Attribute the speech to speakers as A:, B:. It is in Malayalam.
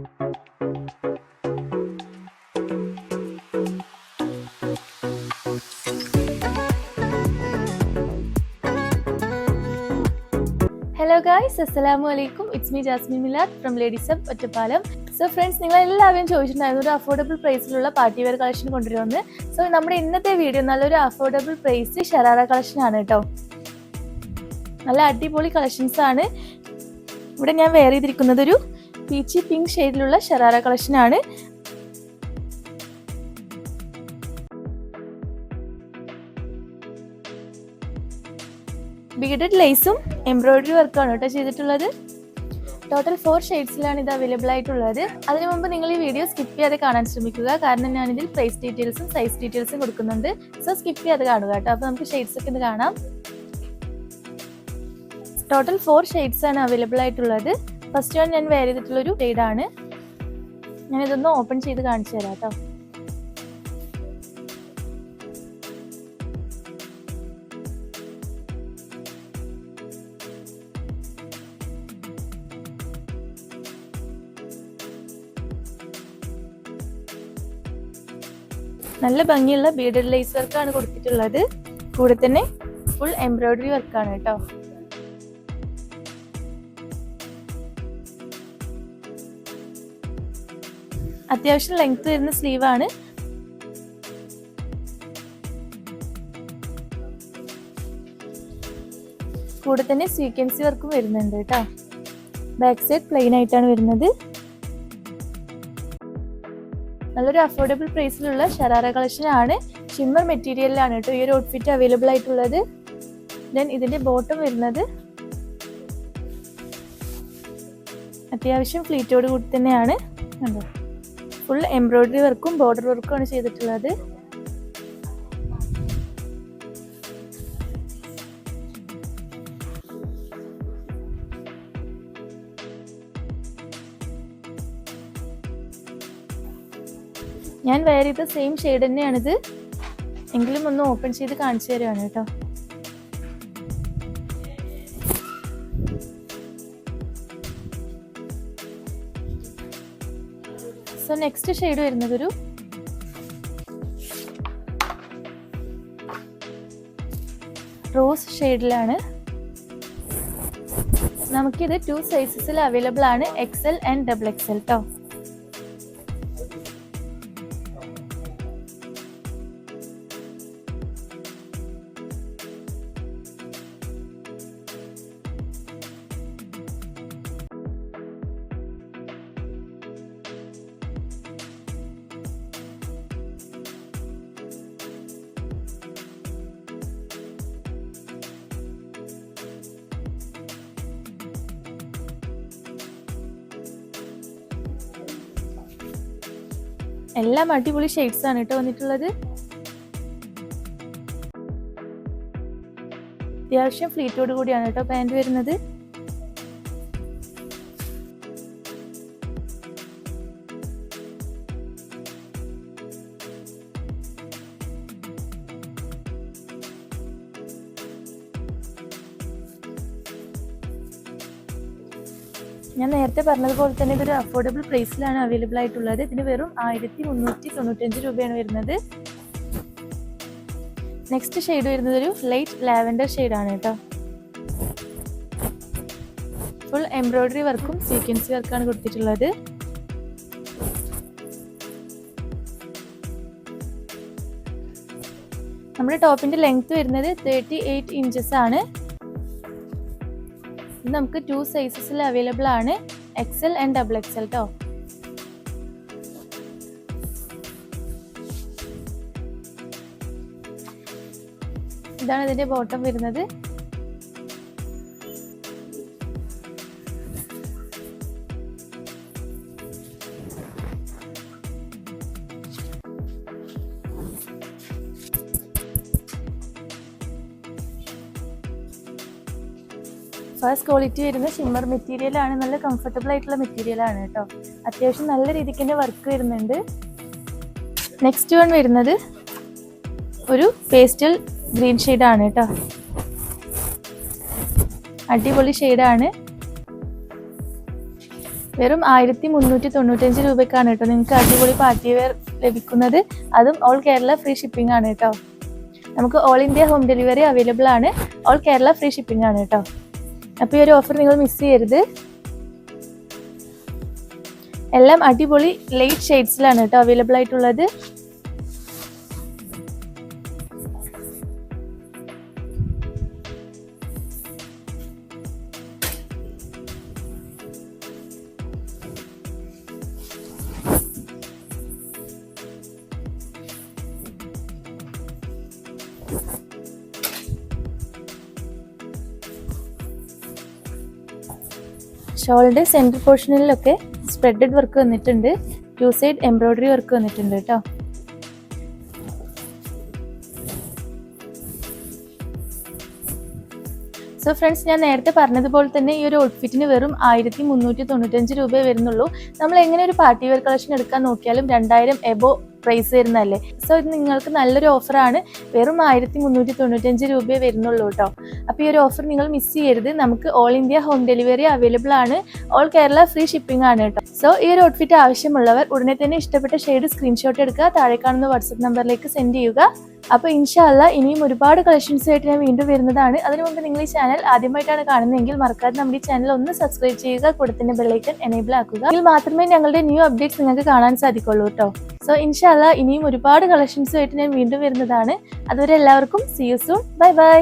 A: Hello guys, Assalamu alaikum. It's me Jasmine Milad from Ladies Hub, Ottapalam. So friends, നിങ്ങൾ എല്ലാവരും ചോദിച്ചിട്ടുണ്ടായിരുന്നു ഒരു അഫോർഡബിൾ പ്രൈസിലുള്ള പാർട്ടി വെയർ കളക്ഷൻ കൊണ്ടുവരുമെന്ന്. സോ നമ്മുടെ ഇന്നത്തെ വീഡിയോ നല്ലൊരു അഫോർഡബിൾ പ്രൈസ് ഷറാറ കളക്ഷൻ ആണ് കേട്ടോ. നല്ല അടിപൊളി കളക്ഷൻസ് ആണ്. ഇവിടെ ഞാൻ വെയർ ചെയ്തിരിക്കുന്നത് ഒരു പീച്ചി പിങ്ക് ഷെയ്ഡിലുള്ള ഷറാറ കളക്ഷൻ ആണ്. ബീഡഡ് ലേസും എംബ്രോയിഡറി വർക്കാണ് കേട്ടോ ചെയ്തിട്ടുള്ളത്. ടോട്ടൽ 4 ഷെയ്ഡ്സിലാണ് ഇത് അവൈലബിൾ ആയിട്ടുള്ളത്. അതിനു മുമ്പ് നിങ്ങൾ ഈ വീഡിയോ സ്കിപ്പ് ചെയ്യാതെ കാണാൻ ശ്രമിക്കുക, കാരണം ഞാനിതിൽ പ്രൈസ് ഡീറ്റെയിൽസും സൈസ് ഡീറ്റെയിൽസും കൊടുക്കുന്നുണ്ട്. സോ സ്കിപ്പ് ചെയ്യാതെ കാണുക കേട്ടോ. അപ്പോൾ നമുക്ക് ഷെയ്ഡ്സ് ഒക്കെ ഇത് കാണാം. ടോട്ടൽ 4 ഷെയ്ഡ്സ് ആണ് അവൈലബിൾ ആയിട്ടുള്ളത്. ഫസ്റ്റ് വൺ ഞാൻ വെയർ ചെയ്തിട്ടുള്ളൊരു ഷെയ്ഡാണ്. ഞാനിതൊന്ന് ഓപ്പൺ ചെയ്ത് കാണിച്ചു തരാം കേട്ടോ. നല്ല ഭംഗിയുള്ള ബീഡഡ് ലേസ് വർക്കാണ് കൊടുത്തിട്ടുള്ളത്. കൂടെ തന്നെ ഫുൾ എംബ്രോയിഡറി വർക്കാണ് കേട്ടോ. അത്യാവശ്യം ലെങ്ത് വരുന്ന സ്ലീവ് ആണ്. കൂടെ തന്നെ സീക്വൻസി വർക്കും വരുന്നുണ്ട് കേട്ടോ. ബാക്ക് സൈഡ് പ്ലെയിൻ ആയിട്ടാണ് വരുന്നത്. നല്ലൊരു അഫോർഡബിൾ പ്രൈസിലുള്ള ഷറാറ കളക്ഷൻ ആണ്. ഷിമ്മർ മെറ്റീരിയലിലാണ് കേട്ടോ ഈ ഒരു ഔട്ട്ഫിറ്റ് അവൈലബിൾ ആയിട്ടുള്ളത്. ദെൻ ഇതിന്റെ ബോട്ടം വരുന്നത് അത്യാവശ്യം ഫ്ലീറ്റോട് കൂടി തന്നെയാണ്. ഫുൾ എംബ്രോയിഡറി വർക്കും ബോർഡർ വർക്കും ആണ് ചെയ്തിട്ടുള്ളത്. ഞാൻ വെയർ ചെയ്ത സെയിം ഷെയ്ഡ് തന്നെയാണിത്, എങ്കിലും ഒന്ന് ഓപ്പൺ ചെയ്ത് കാണിച്ചു തരുവാണ് കേട്ടോ. സോ നെക്സ്റ്റ് ഷെയ്ഡ് വരുന്നതൊരു റോസ് ഷെയ്ഡിലാണ്. നമുക്കിത് 2 സൈസസിൽ അവൈലബിൾ ആണ്, XL ആൻഡ് XXL കേട്ടോ. എല്ലാം അടിപൊളി ഷെയ്ഡ്സ് ആണ് കേട്ടോ വന്നിട്ടുള്ളത്. അത്യാവശ്യം ഫ്ലീറ്റോട് കൂടിയാണ് കേട്ടോ പാൻറ് വരുന്നത്. ഞാൻ നേരത്തെ പറഞ്ഞതുപോലെ തന്നെ ഇതൊരു അഫോർഡബിൾ പ്രൈസിലാണ് അവൈലബിൾ ആയിട്ടുള്ളത്. ഇതിന് വെറും 1395 രൂപയാണ് വരുന്നത്. നെക്സ്റ്റ് ഷെയ്ഡ് വരുന്നത് ഒരു ലൈറ്റ് ലാവൻഡർ ഷെയ്ഡാണ് കേട്ടോ. ഫുൾ എംബ്രോയിഡറി വർക്കും സീക്വൻസി വർക്കാണ് കൊടുത്തിട്ടുള്ളത്. നമ്മുടെ ടോപ്പിന്റെ ലെങ്ത് വരുന്നത് 38 ഇഞ്ചസ് ആണ്. ഇത് നമുക്ക് 2 സൈസസിൽ അവൈലബിൾ ആണ്, XL ആൻഡ് XXL കേട്ടോ. ഇതാണ് ഇതിന്റെ ബോട്ടം വരുന്നത്. ഫസ്റ്റ് ക്വാളിറ്റി വരുന്ന ഷിമ്മർ മെറ്റീരിയൽ ആണ്. നല്ല കംഫർട്ടബിൾ ആയിട്ടുള്ള മെറ്റീരിയൽ ആണ് കേട്ടോ. അത്യാവശ്യം നല്ല രീതിക്ക് തന്നെ വർക്ക് വരുന്നുണ്ട്. നെക്സ്റ്റ് വൺ വരുന്നത് ഒരു പേസ്റ്റൽ ഗ്രീൻ ഷെയ്ഡാണ് കേട്ടോ. അടിപൊളി ഷെയ്ഡാണ്. വെറും 1395 രൂപയ്ക്കാണ് കേട്ടോ നിങ്ങൾക്ക് അടിപൊളി പാർട്ടി വെയർ ലഭിക്കുന്നത്. അതും ഓൾ കേരള ഫ്രീ ഷിപ്പിംഗ് ആണ് കേട്ടോ. നമുക്ക് all India home delivery available ആണ്. ഓൾ കേരള ഫ്രീ ഷിപ്പിംഗ് ആണ് കേട്ടോ. അപ്പോൾ ഈ ഒരു ഓഫർ നിങ്ങൾ മിസ് ചെയ്യരുത്. എല്ലാം അടിപൊളി ലൈറ്റ് ഷെയ്ഡ്സിലാണ് കേട്ടോ അവൈലബിൾ ആയിട്ടുള്ളത്. ഷോളിൻ്റെ സെൻറ്റർ പോർഷനിലൊക്കെ സ്പ്രെഡഡ് വർക്ക് വന്നിട്ടുണ്ട്. 2 സൈഡ് എംബ്രോയിഡറി വർക്ക് വന്നിട്ടുണ്ട് കേട്ടോ. സോ ഫ്രണ്ട്സ്, ഞാൻ നേരത്തെ പറഞ്ഞതുപോലെ തന്നെ ഈ ഒരു ഔട്ട്ഫിറ്റിന് വെറും 1395 രൂപയെ വരുന്നുള്ളൂ. നമ്മൾ എങ്ങനെ ഒരു പാർട്ടി വെയർ കളക്ഷൻ എടുക്കാൻ നോക്കിയാലും 2000 എബോ പ്രൈസ് വരുന്നതല്ലേ. സോ ഇത് നിങ്ങൾക്ക് നല്ലൊരു ഓഫറാണ്. വെറും 1395 രൂപയെ വരുന്നുള്ളൂ കേട്ടോ. അപ്പോൾ ഈ ഒരു ഓഫർ നിങ്ങൾ മിസ് ചെയ്യരുത്. നമുക്ക് all India home delivery available ആണ്. ഓൾ കേരള ഫ്രീ ഷിപ്പിംഗ് ആണ് കേട്ടോ. സോ ഈ ഒരു ഔട്ട്ഫിറ്റ് ആവശ്യമുള്ളവർ ഉടനെ തന്നെ ഇഷ്ടപ്പെട്ട ഷെയ്ഡ് സ്ക്രീൻഷോട്ട് എടുക്കുക, താഴെ കാണുന്ന വാട്സപ്പ് നമ്പറിലേക്ക് സെൻഡ് ചെയ്യുക. അപ്പോൾ ഇൻഷാ അല്ലാ ഇനിയും ഒരുപാട് കളക്ഷൻസ് ആയിട്ട് ഞാൻ വീണ്ടും വരുന്നതാണ്. അതിനു മുമ്പ് നിങ്ങൾ ഈ ചാനൽ ആദ്യമായിട്ടാണ് കാണുന്നതെങ്കിൽ മറക്കാതെ നമ്മുടെ ഈ ചാനൽ ഒന്ന് സബ്സ്ക്രൈബ് ചെയ്യുക, കൂടെ തന്നെ ബെല്ലൈക്കൺ എനേബിൾ ആക്കുക. ഇതിൽ മാത്രമേ ഞങ്ങളുടെ ന്യൂ അപ്ഡേറ്റ്സ് നിങ്ങൾക്ക് കാണാൻ സാധിക്കുള്ളൂ കേട്ടോ. സോ ഇൻഷാ അല്ലാ ഇനിയും ഒരുപാട് കളക്ഷൻസ് ആയിട്ട് ഞാൻ വീണ്ടും വരുന്നതാണ്. അതുവരെ എല്ലാവർക്കും see you soon. Bye by.